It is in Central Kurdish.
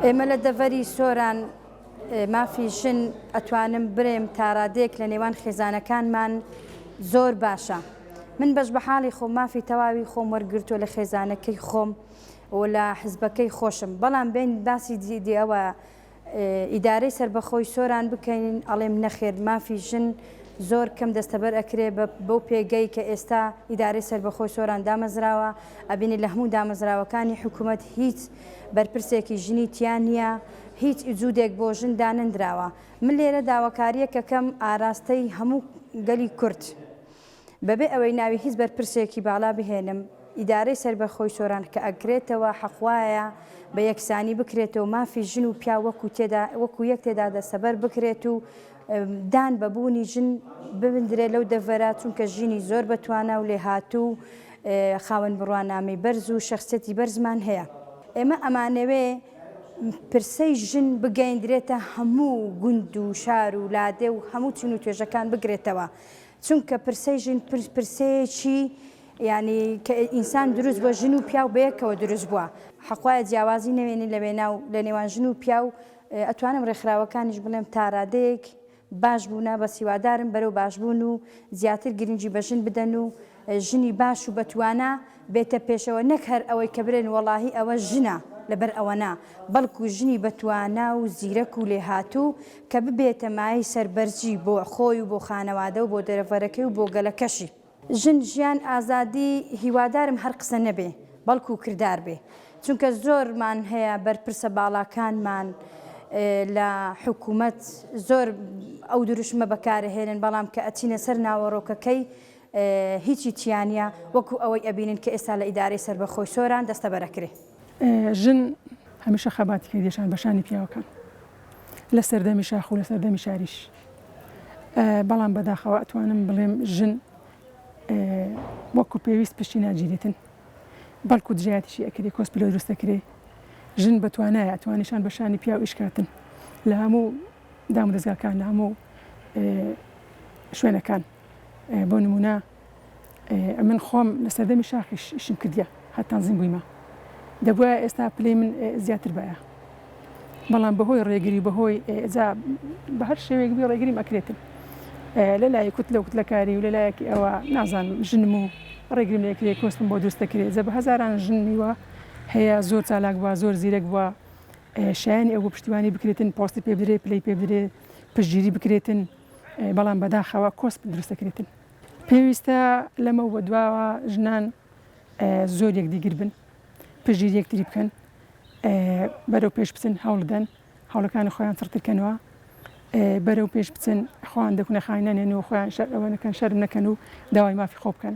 ئێمە لە دەڤەری سۆران مافی ژن ئەتوانم برێم تا ڕادێک لە نێوان خێزانەکانمان زۆر باشە. من بەش بە حاڵی خۆم مافی تەواوی خۆم وەرگرتووە لە خێزانەکەی خۆم و لە حزبەکەی خۆشم، بەڵام بین باسی دیدی ئەوە ئیدارەی سربەخۆی سۆران بکەین ئەڵێم نەخێر مافی ژن زۆر کەم دەستەبەر ئەکرێ بەو پێگەی کە ئێستا ئیدارەی سربەخۆی سۆران دامەزراوە. ئەبینی لە هەموو دامەزراوەکانی حکوومەت هیچ بەرپرسێکی ژنی تیان نییە، هیچ ئیجودێک بۆ ژن دانەندراوە. من لێرە داواکاریەکەکەم ئاراستەی هەموو گەلی کورد بەبێ ئەوەی ناوی هیچ بەرپرسێکی باڵا بهێنم. ئیدارەی سربەخۆی سۆران کە ئەگرێتەوە حەقوایە بە یەکسانی بکرێتەوە، مافی ژن و پیا وەکو یەک تێدا دەسەبەر بکرێت و دان بەبوونی ژن ببندرێت لەو دەڤەرە، چونکە ژینی زۆر بەتوانە و لێهاتوو خاوەن بڕوانامەی بەرز و شەخسەتی بەرزمان هەیە. ئێمە ئەمانەوێ پرسەی ژن بگەیندرێتە هەموو گوند و شار و لادێ و هەموو چین و توێژەکان بگرێتەوە، چونکە پرسەی ژن پرسەیەکی یعنی کە ئینسان دروست بۆ ژن و پیا و بەیەکەوە دروست بووە. حەقوایە جیاوازی نەوێنی لە نێوان ژن و پیا و ئەتوانم ڕێکخراوەکانیش بڵێم تا ڕادەیەک باش بوونە بە سیوادارم بەرەو باشبوون و زیاتر گرنگی بە ژن بدەن و ژنی باش و بەتوانە بێتە پێشەوە، نەک هەر ئەوەی کە برێن وەڵاهی ئەوە ژنە لەبەر ئەوەنا، بەڵکو ژنی بەتوانە و زیرەک و لێهاتوو کە ببێتە مای سەربەرجی بۆ خۆی و بۆ خانەوادە و بۆ دەرەڤەرەکەی و بۆ گەلەکەشی. ژن ژیان ئازادی هیوادارم هەر قسە نەبێ بەڵکو کردار بێ، چونکە زۆرمان هەیە بەرپرسە باڵاکانمان لە حکوومەت زۆر ئەو دروشمە بەکارهێنن، بەڵام کە ئەچینە سەر ناوەڕۆکەکەی هیچی تیانە وەکو ئەوەی ئەبینن کە ئێستا لە ئیدارەی سربەخۆی سۆران دەستەبەرەکرێ. ژن هەمیشە خەباتی کردێشان بەشانی پیاوەکان لە سەردەمی شاخ و لە سەردەمی شاریش، بەڵام بەداخەوە ئەتوانم بڵێم ژن وەکو پێویست پشتی ناگیرێتن، بەڵکو دژایەتیشی ئەکرێ کۆسپلۆ دروستەکرێ. ژن بەتوانایە ئەتوانیشان بەشانی پیا و ئیشکاتن لە هەموو دام و دەستگاکان لە هەموو شوێنەکان. بۆ نمونە من خۆم لە سەردەمی شاخیش ئیشم کردیە هەتانزیم بوویمە، دەبووە ئێستا پلەی من زیاتر بایە، بەڵام بەهۆی ڕێگری بەهۆی بە هەر شێوەیەک بێ ڕێگریم ئەکرێتن لە لای کوتلەکاری و لە لایەکی ئەوە نازانم ژنم و ڕێگریم لێکرێ کۆستم بۆ دروستەکرێ. جە بە هەزاران ژنیوە هەیە زۆر چالاک بووە، زۆر زیرەک بووە، شایانی ئەو بۆ پشتیوانی بکرێتن، پۆستی پێ بدرێ، پلەی پێ بدرێ، پشتگیری بکرێتن، بەڵام بەداخەوە کۆسپ دروستەکرێتن. پێویستە لەمە وە دواوە ژنان زۆر یەکدیگر بن، پشتگیری یەکتری بکەن، بەرەو پێش بچن، هەوڵدەن هەوڵەکانی خۆیان چڕتکەنەوە، بەرەو پێش بچن، خۆیان دەکونە خاینانێن و خۆیان ئەوە نەکەن، شەرم نەکەن و داوای مافی خۆ بکەن.